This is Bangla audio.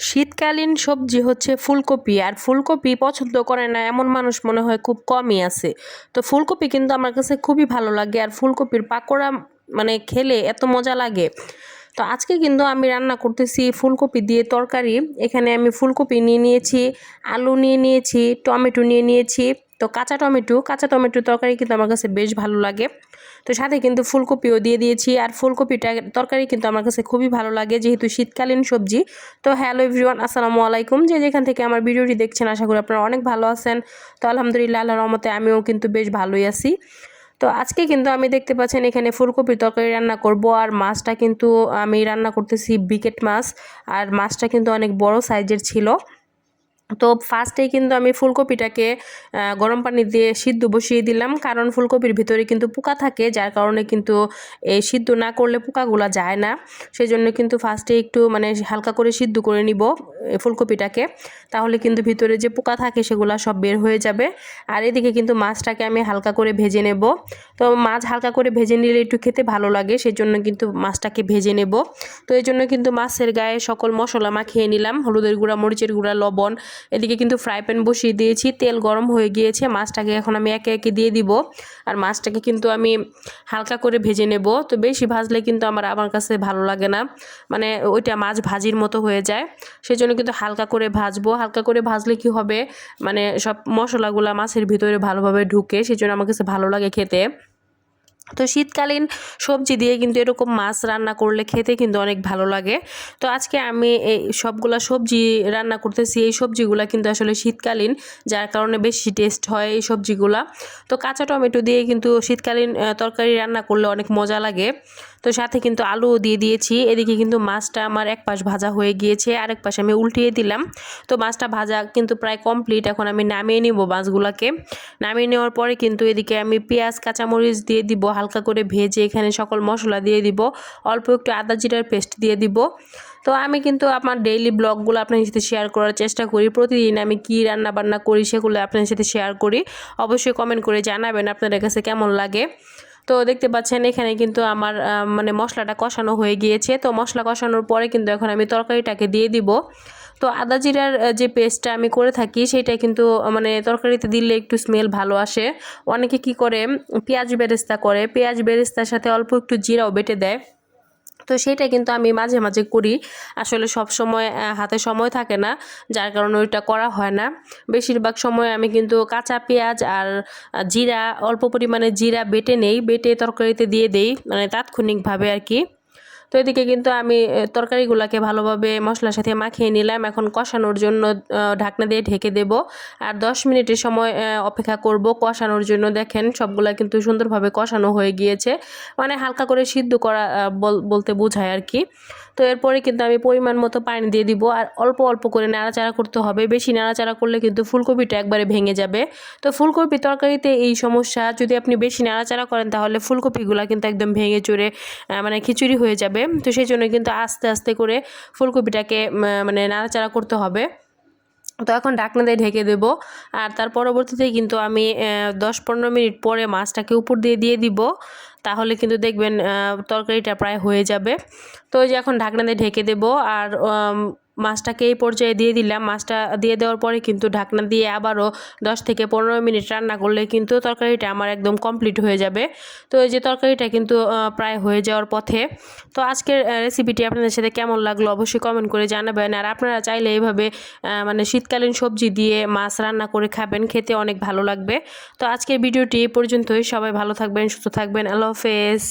শীতকালীন সবজি হচ্ছে ফুলকপি। আর ফুলকপি পছন্দ করে না এমন মানুষ মনে হয় খুব কমই আছে। তো ফুলকপি কিন্তু আমার কাছে খুবই ভালো লাগে। আর ফুলকপির পাকোড়া মানে খেলে এত মজা লাগে। তো আজকে কিন্তু আমি রান্না করতেছি ফুলকপি দিয়ে তরকারি। এখানে আমি ফুলকপি নিয়ে নিয়েছি, আলু নিয়ে নিয়েছি, টমেটো নিয়ে নিয়েছি। তো কাঁচা টমেটো তরকারি কিন্তু আমার কাছে বেশ ভালো লাগে। তো সাথে কিন্তু ফুলকপিও দিয়ে দিয়েছি। আর ফুলকপিটা তরকারি কিন্তু আমার কাছে খুবই ভালো লাগে যেহেতু শীতকালীন সবজি। তো হ্যালো এভরিওয়ান, আসসালামু আলাইকুম। যেখান থেকে আমার ভিডিওটি দেখছেন আশা করি আপনারা অনেক ভালো আছেন। তো আলহামদুলিল্লাহ, আল্লাহর রহমতে আমিও কিন্তু বেশ ভালোই আছি। তো আজকে কিন্তু আমি দেখতে পাচ্ছেন এখানে ফুলকপির তরকারি রান্না করব। আর মাছটা কিন্তু আমি রান্না করতেছি ব্রিকেট মাছ। আর মাছটা কিন্তু অনেক বড় সাইজের ছিল। তো ফার্স্টেই কিন্তু আমি ফুলকপিটাকে গরম পানি দিয়ে সিদ্ধ বসিয়ে দিলাম, কারণ ফুলকপির ভিতরে কিন্তু পোকা থাকে, যার কারণে কিন্তু এই সিদ্ধ না করলে পোকাগুলা যায় না। সেই জন্য কিন্তু ফার্স্টে একটু মানে হালকা করে সিদ্ধ করে নিব ফুলকপিটাকে, তাহলে কিন্তু ভিতরে যে পোকা থাকে সেগুলা সব বের হয়ে যাবে। আর এদিকে কিন্তু মাছটাকে আমি হালকা করে ভেজে নেব। তো মাছ হালকা করে ভেজে নিলে একটু খেতে ভালো লাগে, সেই জন্য কিন্তু মাছটাকে ভেজে নেব। তো এই জন্য কিন্তু মাছের গায়ে সকল মশলা মাখিয়ে নিলাম, হলুদের গুঁড়া, মরিচের গুঁড়া, লবণ। এদিকে কিন্তু ফ্রাই প্যান বসিয়ে দিয়েছি, তেল গরম হয়ে গিয়েছে। মাছটাকে এখন আমি একে একে দিয়ে দিব। আর মাছটাকে কিন্তু আমি হালকা করে ভেজে নেব। তো বেশি ভাজলে কিন্তু আমার কাছে ভালো লাগে না, মানে ওইটা মাছ ভাজির মতো হয়ে যায়। সেই জন্য কিন্তু হালকা করে ভাজবো। হালকা করে ভাজলে কি হবে, মানে সব মশলাগুলা মাছের ভিতরে ভালোভাবে ঢুকে, সেই জন্য আমার কাছে ভালো লাগে খেতে। তো শীতকালীন সবজি দিয়ে কিন্তু এরকম মাছ রান্না করলে খেতে কিন্তু অনেক ভালো লাগে। তো আজকে আমি এই সবগুলা সবজি রান্না করতেছি। এই সবজিগুলা কিন্তু আসলে শীতকালীন, যার কারণে বেশি টেস্ট হয় এই সবজিগুলা। তো কাঁচা টমেটো দিয়ে কিন্তু শীতকালীন তরকারি রান্না করলে অনেক মজা লাগে। তো সাথে কিন্তু আলুও দিয়ে দিয়েছি। এদিকে কিন্তু মাছটা আমার এক পাশ ভাজা হয়ে গিয়েছে, আরেক পাশে আমি উল্টিয়ে দিলাম। তো মাছটা ভাজা কিন্তু প্রায় কমপ্লিট। এখন আমি নামিয়ে নিব মাছগুলাকে। নামিয়ে নেওয়ার পরে কিন্তু এদিকে আমি পেঁয়াজ, কাঁচামরিচ দিয়ে দিব হালকা করে ভেজে। এখানে সকল মশলা দিয়ে দিব, অল্প একটু আদা জিরার পেস্ট দিয়ে দিব। তো আমি কিন্তু আমার ডেইলি ব্লগগুলো আপনার সাথে শেয়ার করার চেষ্টা করি। প্রতিদিন আমি কি রান্না বান্না করি সেগুলো আপনার সাথে শেয়ার করি। অবশ্যই কমেন্ট করে জানাবেন আপনাদের কাছে কেমন লাগে। তো দেখতে পাচ্ছেন এখানে কিন্তু আমার মানে মশলাটা কষানো হয়ে গিয়েছে। তো মশলা কষানোর পরে কিন্তু এখন আমি তরকারিটাকে দিয়ে দিব। তো আদা জিরার যে পেস্টটা আমি করে থাকি সেটা কিন্তু মানে তরকারিতে দিলে একটু স্মেল ভালো আসে। অনেকে কি করে, পেঁয়াজ বেরেস্তা করে, পেঁয়াজ বেরেস্তার সাথে অল্প একটু জিরাও বেটে দেয়। তো সেটা কিন্তু আমি মাঝে মাঝে করি। আসলে সব সময় হাতে সময় থাকে না, যার কারণে ওইটা করা হয় না। বেশিরভাগ সময় আমি কিন্তু কাঁচা পেঁয়াজ আর জিরা, অল্প পরিমাণে জিরা বেটে নেই, বেটে তরকারিতে দিয়ে দেই, মানে তাৎক্ষণিকভাবে আর কি। তো এদিকে কিন্তু আমি তরকারিগুলোকে ভালোভাবে মশলার সাথে মাখিয়ে নিলাম। এখন কষানোর জন্য ঢাকনা দিয়ে ঢেকে দেব। আর 10 মিনিটের সময় অপেক্ষা করব কষানোর জন্য। দেখেন সবগুলা কিন্তু সুন্দরভাবে কষানো হয়ে গিয়েছে, মানে হালকা করে সিদ্ধ করা বলতে বোঝায় আর কি। তো এরপরে কিন্তু আমি পরিমাণ মতো পানি দিয়ে দিব। আর অল্প অল্প করে নাড়াচাড়া করতে হবে, বেশি নাড়াচাড়া করলে কিন্তু ফুলকপিটা একবারে ভেঙে যাবে। তো ফুলকপি তরকারিতে এই সমস্যা, যদি আপনি বেশি নাড়াচাড়া করেন তাহলে ফুলকপিগুলো কিন্তু একদম ভেঙে চুরে মানে খিচুড়ি হয়ে যাবে। তো সেই জন্য কিন্তু আস্তে আস্তে করে ফুলকপিটাকে মানে নাড়াচাড়া করতে হবে। তো এখন ঢাকনা দিয়ে ঢেকে দেব। আর তার পরবর্তীতে কিন্তু আমি 10-15 মিনিট পরে মাছটাকে উপর দিয়ে দিয়ে দিব। তাহলে কিন্তু দেখবেন তরকারিটা প্রায় হয়ে যাবে। তো ওই যে এখন ঢাকনা দিয়ে ঢেকে দেব। আর মাছটাকে এই পর্যায়ে দিয়ে দিলাম। মাছটা দিয়ে দেওয়ার পরে কিন্তু ঢাকনা দিয়ে আবারও 10 থেকে 15 মিনিট রান্না করলে কিন্তু তরকারিটা আমার একদম কমপ্লিট হয়ে যাবে। তো এই যে তরকারিটা কিন্তু প্রায় হয়ে যাওয়ার পথে। তো আজকের রেসিপিটি আপনাদের সাথে কেমন লাগলো অবশ্যই কমেন্ট করে জানাবেন। আর আপনারা চাইলে এইভাবে মানে শীতকালীন সবজি দিয়ে মাছ রান্না করে খাবেন, খেতে অনেক ভালো লাগবে। তো আজকের ভিডিওটি এই পর্যন্তই। সবাই ভালো থাকবেন, সুস্থ থাকবেন। আল্লাহ হাফেজ।